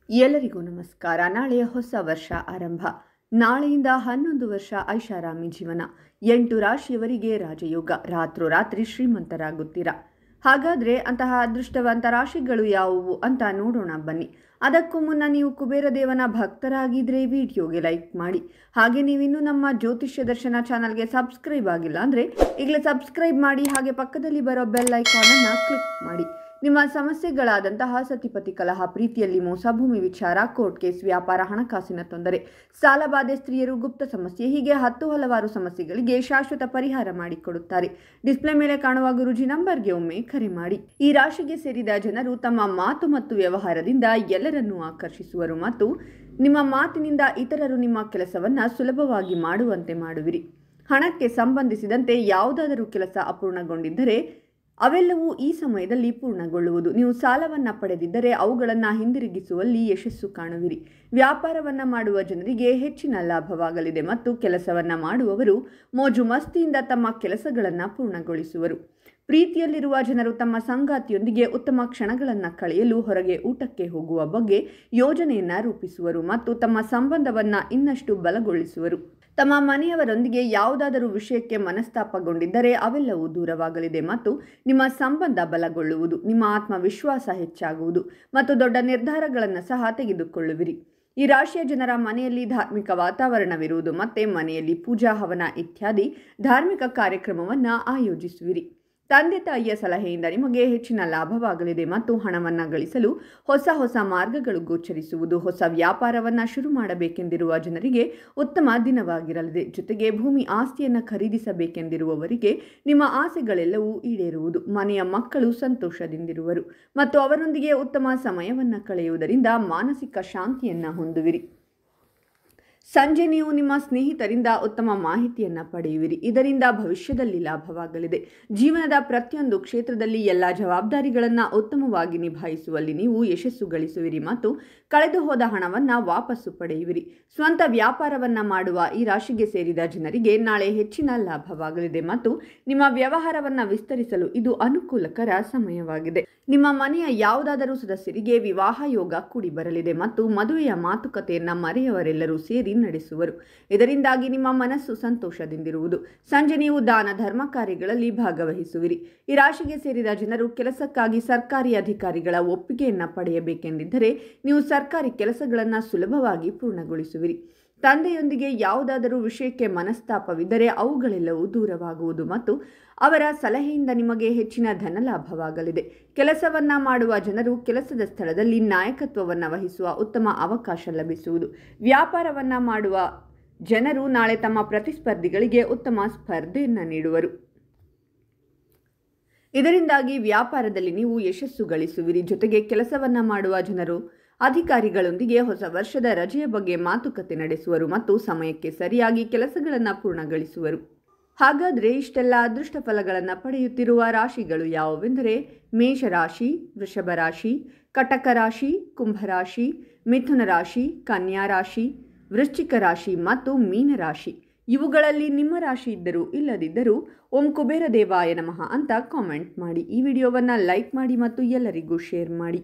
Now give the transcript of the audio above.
ಎಲ್ಲರಿಗೂ ನಮಸ್ಕಾರ. ನಾಳೆಯ ಹೊಸ ವರ್ಷ ಆರಂಭ. ನಾಳೆಯಿಂದ 11 ವರ್ಷ ಐಷಾರಾಮಿ ಜೀವನ. 8 ರಾಶಿಯವರಿಗೆ ರಾಜಯೋಗ. ರಾತ್ರೋರಾತ್ರಿ ಶ್ರೀಮಂತರಾಗುತ್ತೀರಾ. ಹಾಗಾದರೆ ಅಂತಹ ಅದೃಷ್ಟವಂತ ರಾಶಿಗಳು ಯಾವುವು ಅಂತ ನೋಡೋಣ ಬನ್ನಿ. ಅದಕ್ಕೂ ಮುನ್ನ ನೀವು ಕುಬೇರ ದೇವನ ಭಕ್ತರಾಗಿದ್ದರೆ ವಿಡಿಯೋಗೆ ಲೈಕ್ ಮಾಡಿ. ಹಾಗೆ ನೀವಿನ್ನೂ ನಮ್ಮ ಜ್ಯೋತಿಷ್ಯ ದರ್ಶನ ಚಾನಲ್ಗೆ ಸಬ್ಸ್ಕ್ರೈಬ್ ಆಗಿಲ್ಲ ಅಂದರೆ ಈಗಲೇ ಸಬ್ಸ್ಕ್ರೈಬ್ ಮಾಡಿ. ಹಾಗೆ ಪಕ್ಕದಲ್ಲಿ ಬರೋ ಬೆಲ್ ಐಕಾನನ್ನು ಕ್ಲಿಕ್ ಮಾಡಿ. ನಿಮ್ಮ ಸಮಸ್ಯೆಗಳಾದಂತಹ ಸತಿಪತಿ ಕಲಹ, ಪ್ರೀತಿಯಲ್ಲಿ ಮೋಸ, ಭೂಮಿ ವಿಚಾರ, ಕೋರ್ಟ್ ಕೇಸ್, ವ್ಯಾಪಾರ, ಹಣಕಾಸಿನ ತೊಂದರೆ, ಸಾಲಬಾಧೆ, ಸ್ತ್ರೀಯರು, ಗುಪ್ತ ಸಮಸ್ಯೆ, ಹೀಗೆ ಹಲವಾರು ಸಮಸ್ಯೆಗಳಿಗೆ ಶಾಶ್ವತ ಪರಿಹಾರ ಮಾಡಿಕೊಡುತ್ತಾರೆ. ಡಿಸ್ಪ್ಲೇ ಮೇಲೆ ಕಾಣುವ ಗುರೂಜಿ ನಂಬರ್ಗೆ ಒಮ್ಮೆ ಕರೆ ಮಾಡಿ. ಈ ರಾಶಿಗೆ ಸೇರಿದ ಜನರು ತಮ್ಮ ಮಾತು ಮತ್ತು ವ್ಯವಹಾರದಿಂದ ಎಲ್ಲರನ್ನೂ ಆಕರ್ಷಿಸುವರು ಮತ್ತು ನಿಮ್ಮ ಮಾತಿನಿಂದ ಇತರರು ನಿಮ್ಮ ಕೆಲಸವನ್ನು ಸುಲಭವಾಗಿ ಮಾಡುವಂತೆ ಮಾಡುವಿರಿ. ಹಣಕ್ಕೆ ಸಂಬಂಧಿಸಿದಂತೆ ಯಾವುದಾದರೂ ಕೆಲಸ ಅಪೂರ್ಣಗೊಂಡಿದ್ದರೆ ಅವೆಲ್ಲವೂ ಈ ಸಮಯದಲ್ಲಿ ಪೂರ್ಣಗೊಳ್ಳುವುದು. ನೀವು ಸಾಲವನ್ನು ಪಡೆದಿದ್ದರೆ ಅವುಗಳನ್ನು ಹಿಂದಿರುಗಿಸುವಲ್ಲಿ ಯಶಸ್ಸು ಕಾಣುವಿರಿ. ವ್ಯಾಪಾರವನ್ನು ಮಾಡುವ ಜನರಿಗೆ ಹೆಚ್ಚಿನ ಲಾಭವಾಗಲಿದೆ ಮತ್ತು ಕೆಲಸವನ್ನು ಮಾಡುವವರು ಮೋಜು ಮಸ್ತಿಯಿಂದ ತಮ್ಮ ಕೆಲಸಗಳನ್ನು ಪೂರ್ಣಗೊಳಿಸುವರು. ಪ್ರೀತಿಯಲ್ಲಿರುವ ಜನರು ತಮ್ಮ ಸಂಗಾತಿಯೊಂದಿಗೆ ಉತ್ತಮ ಕ್ಷಣಗಳನ್ನು ಕಳೆಯಲು ಹೊರಗೆ ಊಟಕ್ಕೆ ಹೋಗುವ ಬಗ್ಗೆ ಯೋಜನೆಯನ್ನು ರೂಪಿಸುವರು ಮತ್ತು ತಮ್ಮ ಸಂಬಂಧವನ್ನು ಇನ್ನಷ್ಟು ಬಲಗೊಳಿಸುವರು. ತಮ್ಮ ಮನೆಯವರೊಂದಿಗೆ ಯಾವುದಾದರೂ ವಿಷಯಕ್ಕೆ ಮನಸ್ತಾಪಗೊಂಡಿದ್ದರೆ ಅವೆಲ್ಲವೂ ದೂರವಾಗಲಿದೆ ಮತ್ತು ನಿಮ್ಮ ಸಂಬಂಧ ಬಲಗೊಳ್ಳುವುದು. ನಿಮ್ಮ ಆತ್ಮವಿಶ್ವಾಸ ಹೆಚ್ಚಾಗುವುದು ಮತ್ತು ದೊಡ್ಡ ನಿರ್ಧಾರಗಳನ್ನು ಸಹ ತೆಗೆದುಕೊಳ್ಳುವಿರಿ. ಈ ರಾಶಿಯ ಜನರ ಮನೆಯಲ್ಲಿ ಧಾರ್ಮಿಕ ವಾತಾವರಣವಿರುವುದು ಮತ್ತು ಮನೆಯಲ್ಲಿ ಪೂಜಾ, ಹವನ ಇತ್ಯಾದಿ ಧಾರ್ಮಿಕ ಕಾರ್ಯಕ್ರಮವನ್ನು ಆಯೋಜಿಸುವಿರಿ. ತಂದೆ ತಾಯಿಯ ಸಲಹೆಯಿಂದ ನಿಮಗೆ ಹೆಚ್ಚಿನ ಲಾಭವಾಗಲಿದೆ ಮತ್ತು ಹಣವನ್ನು ಗಳಿಸಲು ಹೊಸ ಮಾರ್ಗಗಳು ಗೋಚರಿಸುವುದು. ಹೊಸ ವ್ಯಾಪಾರವನ್ನು ಶುರು ಮಾಡಬೇಕೆಂದಿರುವ ಜನರಿಗೆ ಉತ್ತಮ ದಿನವಾಗಿರಲಿದೆ. ಜೊತೆಗೆ ಭೂಮಿ ಆಸ್ತಿಯನ್ನು ಖರೀದಿಸಬೇಕೆಂದಿರುವವರಿಗೆ ನಿಮ್ಮ ಆಸೆಗಳೆಲ್ಲವೂ ಈಡೇರುವುದು. ಮನೆಯ ಮಕ್ಕಳು ಸಂತೋಷದಿಂದಿರುವರು ಮತ್ತು ಅವರೊಂದಿಗೆ ಉತ್ತಮ ಸಮಯವನ್ನು ಕಳೆಯುವುದರಿಂದ ಮಾನಸಿಕ ಶಾಂತಿಯನ್ನು ಹೊಂದುವಿರಿ. ಸಂಜೆ ನೀವು ನಿಮ್ಮ ಸ್ನೇಹಿತರಿಂದ ಉತ್ತಮ ಮಾಹಿತಿಯನ್ನು ಪಡೆಯುವಿರಿ. ಇದರಿಂದ ಭವಿಷ್ಯದಲ್ಲಿ ಲಾಭವಾಗಲಿದೆ. ಜೀವನದ ಪ್ರತಿಯೊಂದು ಕ್ಷೇತ್ರದಲ್ಲಿ ಎಲ್ಲ ಜವಾಬ್ದಾರಿಗಳನ್ನು ಉತ್ತಮವಾಗಿ ನಿಭಾಯಿಸುವಲ್ಲಿ ನೀವು ಯಶಸ್ಸು ಗಳಿಸುವಿರಿ ಮತ್ತು ಕಳೆದು ಹೋದ ಹಣವನ್ನು ವಾಪಸ್ಸು ಪಡೆಯುವಿರಿ. ಸ್ವಂತ ವ್ಯಾಪಾರವನ್ನು ಮಾಡುವ ಈ ರಾಶಿಗೆ ಸೇರಿದ ಜನರಿಗೆ ನಾಳೆ ಹೆಚ್ಚಿನ ಲಾಭವಾಗಲಿದೆ ಮತ್ತು ನಿಮ್ಮ ವ್ಯವಹಾರವನ್ನು ವಿಸ್ತರಿಸಲು ಇದು ಅನುಕೂಲಕರ ಸಮಯವಾಗಿದೆ. ನಿಮ್ಮ ಮನೆಯ ಯಾವುದಾದರೂ ಸದಸ್ಯರಿಗೆ ವಿವಾಹ ಯೋಗ ಕೂಡಿ ಬರಲಿದೆ ಮತ್ತು ಮದುವೆಯ ಮಾತುಕತೆಯನ್ನು ಮರೆಯವರೆಲ್ಲರೂ ಸೇರಿ ನಡೆಸುವರು. ಇದರಿಂದಾಗಿ ನಿಮ್ಮ ಮನಸ್ಸು ಸಂತೋಷದಿಂದಿರುವುದು. ಸಂಜೆ ನೀವು ದಾನ ಧರ್ಮ ಕಾರ್ಯಗಳಲ್ಲಿ ಭಾಗವಹಿಸುವಿರಿ. ಈ ರಾಶಿಗೆ ಸೇರಿದ ಜನರು ಕೆಲಸಕ್ಕಾಗಿ ಸರ್ಕಾರಿ ಅಧಿಕಾರಿಗಳ ಒಪ್ಪಿಗೆಯನ್ನು ಪಡೆಯಬೇಕೆಂದಿದ್ದರೆ ನೀವು ಸರ್ಕಾರಿ ಕೆಲಸಗಳನ್ನು ಸುಲಭವಾಗಿ ಪೂರ್ಣಗೊಳಿಸುವಿರಿ. ತಂದೆಯೊಂದಿಗೆ ಯಾವುದಾದರೂ ವಿಷಯಕ್ಕೆ ಮನಸ್ತಾಪವಿದ್ದರೆ ಅವುಗಳೆಲ್ಲವೂ ದೂರವಾಗುವುದು ಮತ್ತು ಅವರ ಸಲಹೆಯಿಂದ ನಿಮಗೆ ಹೆಚ್ಚಿನ ಧನ ಲಾಭವಾಗಲಿದೆ. ಕೆಲಸವನ್ನು ಮಾಡುವ ಜನರು ಕೆಲಸದ ಸ್ಥಳದಲ್ಲಿ ನಾಯಕತ್ವವನ್ನು ವಹಿಸುವ ಉತ್ತಮ ಅವಕಾಶ ಲಭಿಸುವುದು. ವ್ಯಾಪಾರವನ್ನು ಮಾಡುವ ಜನರು ನಾಳೆ ತಮ್ಮ ಪ್ರತಿಸ್ಪರ್ಧಿಗಳಿಗೆ ಉತ್ತಮ ಸ್ಪರ್ಧೆಯನ್ನು ನೀಡುವರು. ಇದರಿಂದಾಗಿ ವ್ಯಾಪಾರದಲ್ಲಿ ನೀವು ಯಶಸ್ಸು ಗಳಿಸುವಿರಿ. ಜೊತೆಗೆ ಕೆಲಸವನ್ನು ಮಾಡುವ ಜನರು ಅಧಿಕಾರಿಗಳೊಂದಿಗೆ ಹೊಸ ವರ್ಷದ ರಜೆಯ ಬಗ್ಗೆ ಮಾತುಕತೆ ನಡೆಸುವರು ಮತ್ತು ಸಮಯಕ್ಕೆ ಸರಿಯಾಗಿ ಕೆಲಸಗಳನ್ನು ಪೂರ್ಣಗೊಳಿಸುವರು. ಹಾಗಾದರೆ ಇಷ್ಟೆಲ್ಲ ಅದೃಷ್ಟ ಫಲಗಳನ್ನು ಪಡೆಯುತ್ತಿರುವ ರಾಶಿಗಳು ಯಾವುವೆಂದರೆ ಮೇಷರಾಶಿ, ವೃಷಭ ರಾಶಿ, ಕಟಕ ರಾಶಿ, ಕುಂಭರಾಶಿ, ಮಿಥುನ ರಾಶಿ, ಕನ್ಯಾ ರಾಶಿ, ವೃಶ್ಚಿಕ ರಾಶಿ ಮತ್ತು ಮೀನರಾಶಿ. ಇವುಗಳಲ್ಲಿ ನಿಮ್ಮ ರಾಶಿ ಇದ್ದರೂ ಇಲ್ಲದಿದ್ದರೂ ಓಂ ಕುಬೇರ ದೇವಾಯ ನಮಃ ಅಂತ ಕಾಮೆಂಟ್ ಮಾಡಿ. ಈ ವಿಡಿಯೋವನ್ನು ಲೈಕ್ ಮಾಡಿ ಮತ್ತು ಎಲ್ಲರಿಗೂ ಶೇರ್ ಮಾಡಿ.